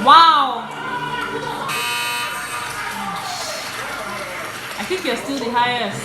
Wow. I think you're still the highest.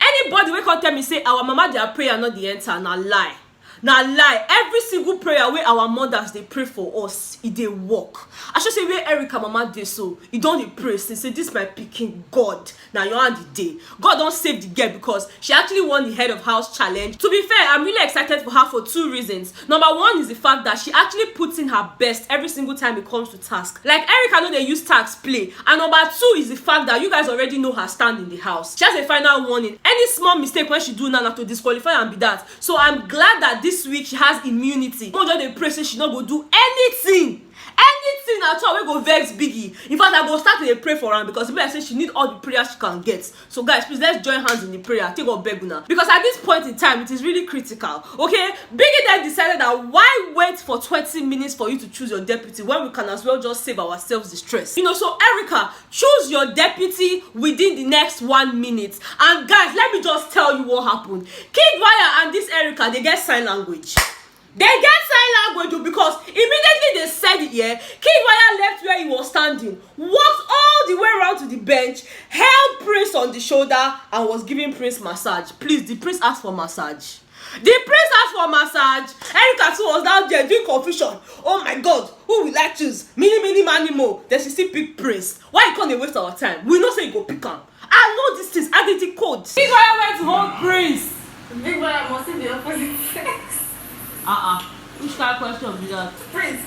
Anybody wey come tell me say our mama their prayer not the enter, na lie. Na lie. Every single prayer wey our mothers they pray for us, it dey work. I should say where Erica mama dey so, e don dey pray since say this my pikin God. Now your hand the day. God don't save the girl because she actually won the head of house challenge. To be fair, I'm really excited for her for two reasons. Number one is the fact that she actually puts in her best every single time it comes to task. Like Erica know they use task play. And number two is the fact that you guys already know her stand in the house. She has a final warning. Any small mistake when she do now to disqualify and be that. So I'm glad that this week she has immunity. Don't just dey pray say she not go do anything at all we go vex Biggie. In fact, I go start to pray for her because people say she need all the prayers she can get. So guys, please let's join hands in the prayer. Take up beguna because at this point in time it is really critical. Okay, Biggie then decided that why wait for 20 minutes for you to choose your deputy when we can as well just save ourselves the stress. You know, so Erica, choose your deputy within the next 1 minute. And guys, let me just tell you what happened. Kid Wire and this Erica, they get sign language. They get sign language because immediately they said it, yeah. Kid Wire left where he was standing, walked all the way around to the bench, held Prince on the shoulder, and was giving Prince massage. Please, the Prince asked for massage. The Prince asked for massage. Erica too was down there doing confusion. Oh my God, who will I choose? Mini, mani, mo. Then she still pick Prince. Why you can't waste our time? We know say you go pick him. I know these things. I did the code. Kid Wire went to hold Prince. Big Wire must see the opposite sex. Which kind of question be that? Prince.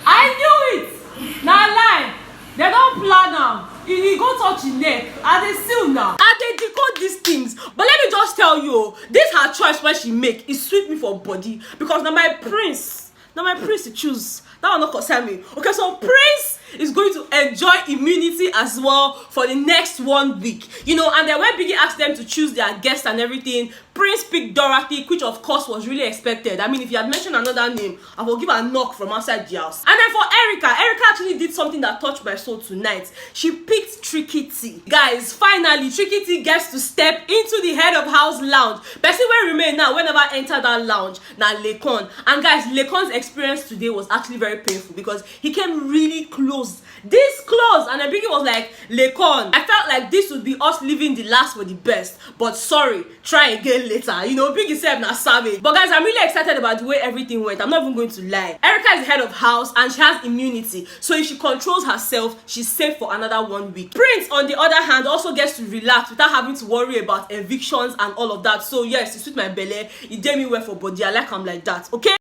I knew it. Now lie. They don't plan now. You go touch your neck. And they still now. And they decode these things. But let me just tell you, this her choice when she make is sweet me for body. Because now my Prince to choose. That will not concern me. Okay, so Prince is going to enjoy immunity as well for the next 1 week. You know, and then when Biggie asked them to choose their guests and everything, Prince picked Dorothy, which of course was really expected. I mean, if you had mentioned another name, I will give a knock from outside the house. And then for Erica actually did something that touched my soul tonight. She picked Tricky T. Guys, finally, Tricky T gets to step into the head of house lounge. Person will remain now whenever enter that lounge. Now, Lekon. And guys, Lekon's experience today was actually very painful because he came really close. This close. And then Biggie was like, Lekon, I felt like this would be us leaving the last for the best. But sorry, try again later. You know, Biggie said na savage. But guys, I'm really excited about the way everything went. I'm not even going to lie. Erica is the head of house and she has immunity. So if she controls herself, she's safe for another 1 week. Prince, on the other hand, also gets to relax without having to worry about evictions and all of that. So yes, it's with my belly. It did me well for body. I like him like that. Okay?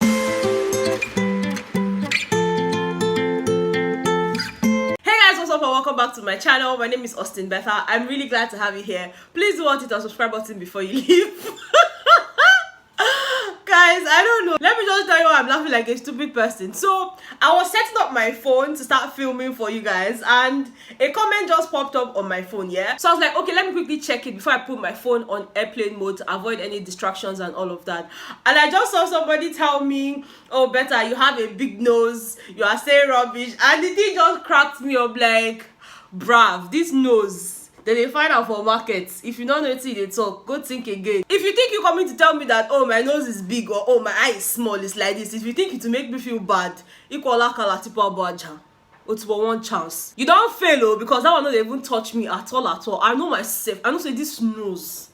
Welcome back to my channel. My name is Betha. I'm really glad to have you here. Please do hit the subscribe button before you leave. Guys, I don't know. Let me just tell you why I'm laughing like a stupid person. So I was setting up my phone to start filming for you guys and a comment just popped up on my phone, yeah? So I was like, okay, let me quickly check it before I put my phone on airplane mode to avoid any distractions and all of that. And I just saw somebody tell me, oh, Betha, you have a big nose, you are saying rubbish. And the thing just cracked me up like, bruv, this nose. Then they find out for markets. If you don't know it, they talk. Go think again. If you think you're coming to tell me that, oh, my nose is big or oh, my eye is small, it's like this. If you think it to make me feel bad, equal kala tipo baja. It's for one chance. You don't fail, oh, because that one not even touch me at all. I know myself. I know say this nose.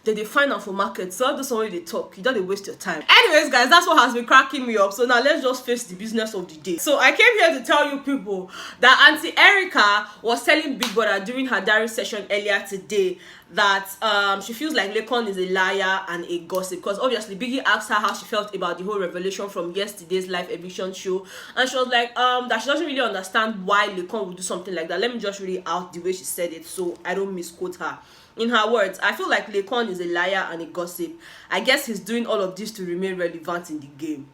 That they find out for market. So that's only they talk. You don't waste your time. Anyways, guys, that's what has been cracking me up. So now let's just face the business of the day. So I came here to tell you people that Auntie Erica was telling Big Brother during her diary session earlier today that she feels like Lekon is a liar and a gossip, because obviously Biggie asked her how she felt about the whole revelation from yesterday's live eviction show, and she was like that she doesn't really understand why Lekon would do something like that. Let me just read out the way she said it so I don't misquote her. In her words, I feel like Lekon is a liar and a gossip. I guess he's doing all of this to remain relevant in the game.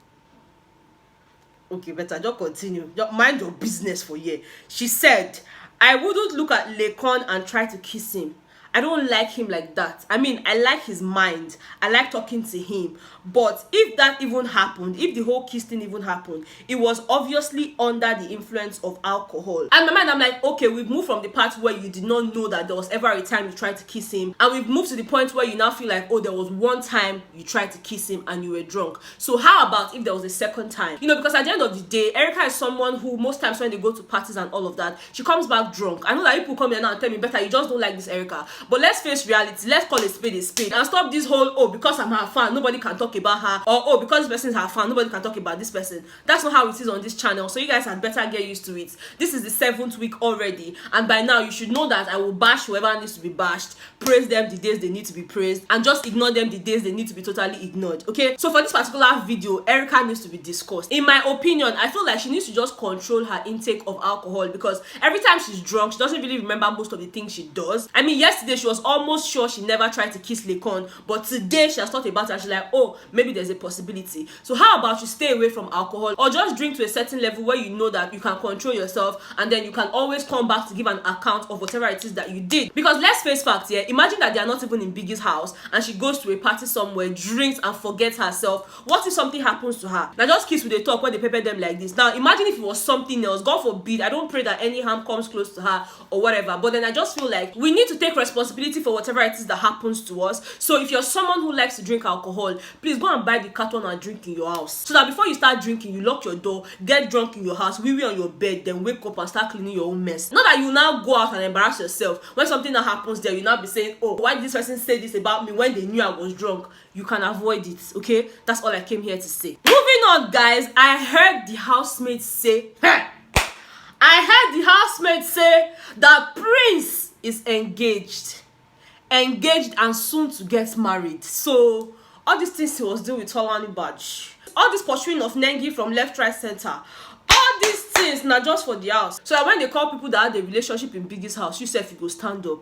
Okay, better just continue. Just mind your business for here. She said, I wouldn't look at Lekon and try to kiss him. I don't like him like that. I mean, I like his mind. I like talking to him. But if that even happened, if the whole kiss thing even happened, it was obviously under the influence of alcohol. And in my mind, I'm like, okay, we've moved from the part where you did not know that there was ever a time you tried to kiss him, and we've moved to the point where you now feel like, oh, there was one time you tried to kiss him and you were drunk. So how about if there was a second time? You know, because at the end of the day, Erica is someone who most times when they go to parties and all of that, she comes back drunk. I know that people come here now and tell me, Betha, you just don't like this Erica. But let's face reality. Let's call a spade, and stop this whole, oh, because I'm her fan, nobody can talk about her, or oh, because this person is her fan, nobody can talk about this person. That's not how it is on this channel. So you guys had better get used to it. This is the 7th week already, and by now you should know that I will bash whoever needs to be bashed, praise them the days they need to be praised, and just ignore them the days they need to be totally ignored. Okay, so for this particular video, Erica needs to be discussed. In my opinion, I feel like she needs to just control her intake of alcohol, because every time she's drunk, she doesn't really remember most of the things she does. I mean, yesterday she was almost sure she never tried to kiss Lekon, but today she has thought about it and she's like, oh, maybe there's a possibility. So how about you stay away from alcohol, or just drink to a certain level where you know that you can control yourself, and then you can always come back to give an account of whatever it is that you did. Because let's face facts here, imagine that they are not even in Biggie's house and she goes to a party somewhere, drinks and forgets herself. What if something happens to her? Now just kiss with a talk when they pepper them like this. Now imagine if it was something else. God forbid, I don't pray that any harm comes close to her or whatever, but then I just feel like we need to take responsibility for whatever it is that happens to us. So if you're someone who likes to drink alcohol, please go and buy the carton and drink in your house, so that before you start drinking, you lock your door, get drunk in your house, wee on your bed, then wake up and start cleaning your own mess. Not that you now go out and embarrass yourself when something that happens there. You now be saying, oh, why did this person say this about me when they knew I was drunk? You can avoid it. Okay, that's all I came here to say. Moving on, guys, I heard the housemates say that Prince is engaged and soon to get married. So all these things he was doing with Tolani Badge, all this pursuing of Nengi from left, right, center, all these things not just for the house. So that when they call people that had a relationship in Biggie's house, you said you go stand up.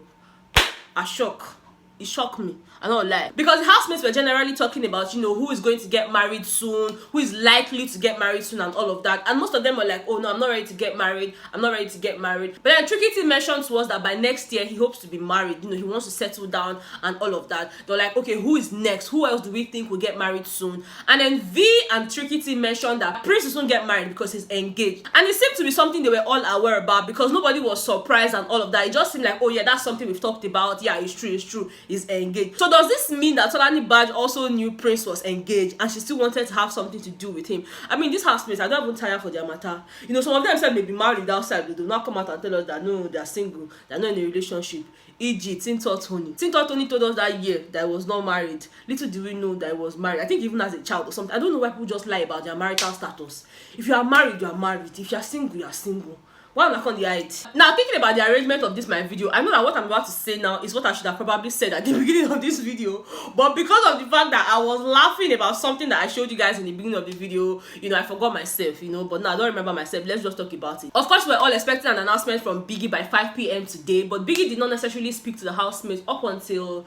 I shock. It shocked me. I don't lie. Because the housemates were generally talking about, you know, who is going to get married soon, who is likely to get married soon, and all of that. And most of them were like, oh no, I'm not ready to get married. I'm not ready to get married. But then Tricky T mentioned to us that by next year he hopes to be married. You know, he wants to settle down and all of that. They're like, okay, who is next? Who else do we think will get married soon? And then V and Tricky T mentioned that Prince will soon get married because he's engaged. And it seemed to be something they were all aware about, because nobody was surprised and all of that. It just seemed like, oh yeah, that's something we've talked about. Yeah, it's true. He's engaged. So does this mean that Tolani Badge also knew Prince was engaged and she still wanted to have something to do with him? I mean, these housemates, I don't even tire for their matter. You know, some of them said maybe married outside, they do not come out and tell us that no, they're single, they're not in a relationship. E.g. Tinto Tony told us that year that he was not married. Little do we know that he was married. I think even as a child or something. I don't know why people just lie about their marital status. If you are married, you are married. If you are single, you are single. Why am I on the height? Now, thinking about the arrangement of this my video, I know that what I'm about to say now is what I should have probably said at the beginning of this video, but because of the fact that I was laughing about something that I showed you guys in the beginning of the video, you know, I forgot myself, you know, but now I don't remember myself. Let's just talk about it. Of course, we're all expecting an announcement from Biggie by 5 p.m. today, but Biggie did not necessarily speak to the housemates up until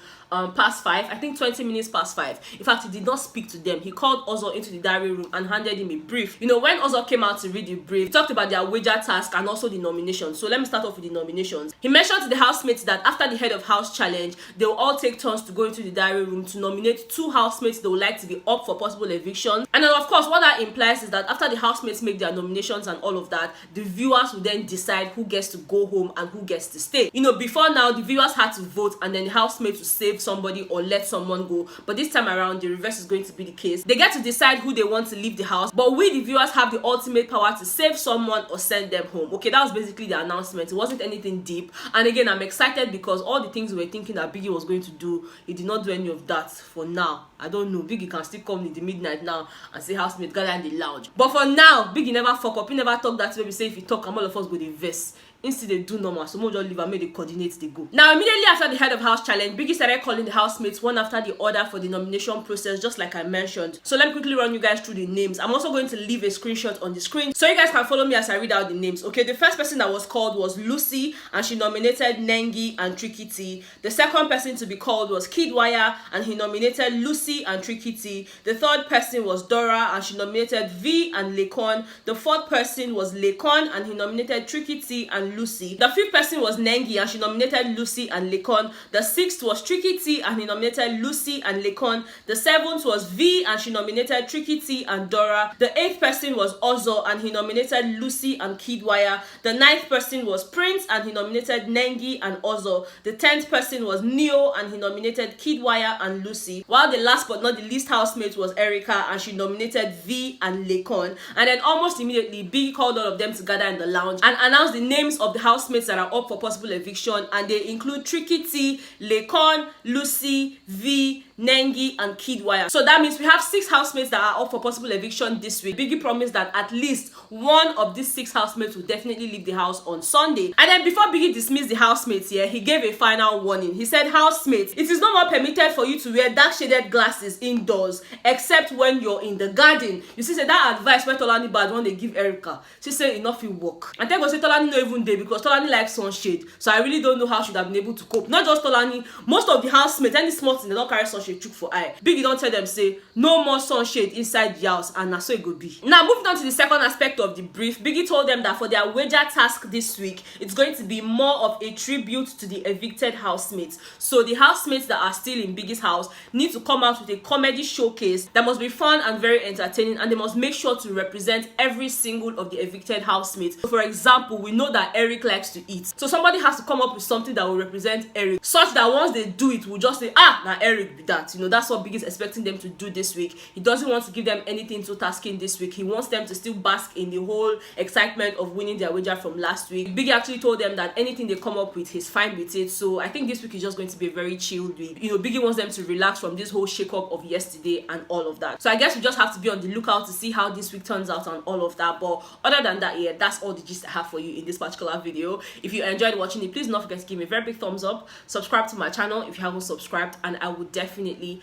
past 5, I think 20 minutes past 5. In fact, he did not speak to them. He called Ozo into the diary room and handed him a brief. You know, when Ozo came out to read the brief, he talked about their wager task and also the nominations. So let me start off with the nominations. He mentioned to the housemates that after the head of house challenge, they will all take turns to go into the diary room to nominate 2 housemates they would like to be up for possible eviction. And then of course, what that implies is that after the housemates make their nominations and all of that, the viewers will then decide who gets to go home and who gets to stay. You know, before now, the viewers had to vote and then the housemates will save somebody or let someone go, but this time around the reverse is going to be the case. They get to decide who they want to leave the house, but we the viewers have the ultimate power to save someone or send them home. Okay, that was basically the announcement. It wasn't anything deep, and again, I'm excited because all the things we were thinking that Biggie was going to do, he did not do any of that for now. I don't know, Biggie can still come in the midnight now and say housemate gather in the lounge, but for now Biggie never fuck up. He never talk that way. Say if he talk, and all of us go the verse. Instead they do normal, so more just leave and make the coordinates they go. Now immediately after the head of house challenge, Biggie started calling the housemates one after the other for the nomination process, just like I mentioned. So let me quickly run you guys through the names. I'm also going to leave a screenshot on the screen so you guys can follow me as I read out the names. Okay, the first person that was called was Lucy, and she nominated Nengi and Tricky T. The second person to be called was Kidwire, and he nominated Lucy and Tricky T. The third person was Dora, and she nominated V and Lekon. The fourth person was Lekon, and he nominated Tricky T and and Lucy. The 5th person was Nengi and she nominated Lucy and Lekon. The 6th was Tricky T and he nominated Lucy and Lekon. The 7th was V and she nominated Tricky T and Dora. The 8th person was Ozo and he nominated Lucy and Kidwire. The 9th person was Prince and he nominated Nengi and Ozo. The 10th person was Neo and he nominated Kidwire and Lucy. While the last but not the least housemate was Erica and she nominated V and Lekon. And then almost immediately Biggie called all of them together in the lounge and announced the names of the housemates that are up for possible eviction, and they include Tricky T, Lekon, Lucy, V, Nengi and Kidwire. So that means we have 6 housemates that are up for possible eviction this week. Biggie promised that at least one of these 6 housemates will definitely leave the house on Sunday. And then before Biggie dismissed the housemates here, he gave a final warning. He said, housemates, it is no more permitted for you to wear dark shaded glasses indoors except when you're in the garden. You see, say that advice where Tolani bad when they give Erica. She said enough will work. And then go say Tolani no even day because Tolani likes sunshade. So I really don't know how she would have been able to cope. Not just Tolani, most of the housemates, any small thing, they don't carry sunshade chook for eye. Biggie don't tell them say no more sunshade inside the house, and that's so it go be. Now moving on to the second aspect of the brief, Biggie told them that for their wager task this week, it's going to be more of a tribute to the evicted housemates. So the housemates that are still in Biggie's house need to come out with a comedy showcase that must be fun and very entertaining, and they must make sure to represent every single of the evicted housemates. So for example, we know that Eric likes to eat, so somebody has to come up with something that will represent Eric, such that once they do it, we'll just say, ah, now Eric be that. You know, that's what Biggie is expecting them to do this week. He doesn't want to give them anything too tasking this week. He wants them to still bask in the whole excitement of winning their wager from last week. Biggie actually told them that anything they come up with, he's fine with it. So I think this week is just going to be a very chilled week. You know, Biggie wants them to relax from this whole shake-up of yesterday and all of that. So I guess we just have to be on the lookout to see how this week turns out and all of that. But other than that, yeah, that's all the gist I have for you in this particular video. If you enjoyed watching it, please don't forget to give me a very big thumbs up. Subscribe to my channel if you haven't subscribed, and I will definitely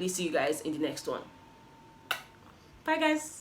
see you guys in the next one. Bye guys.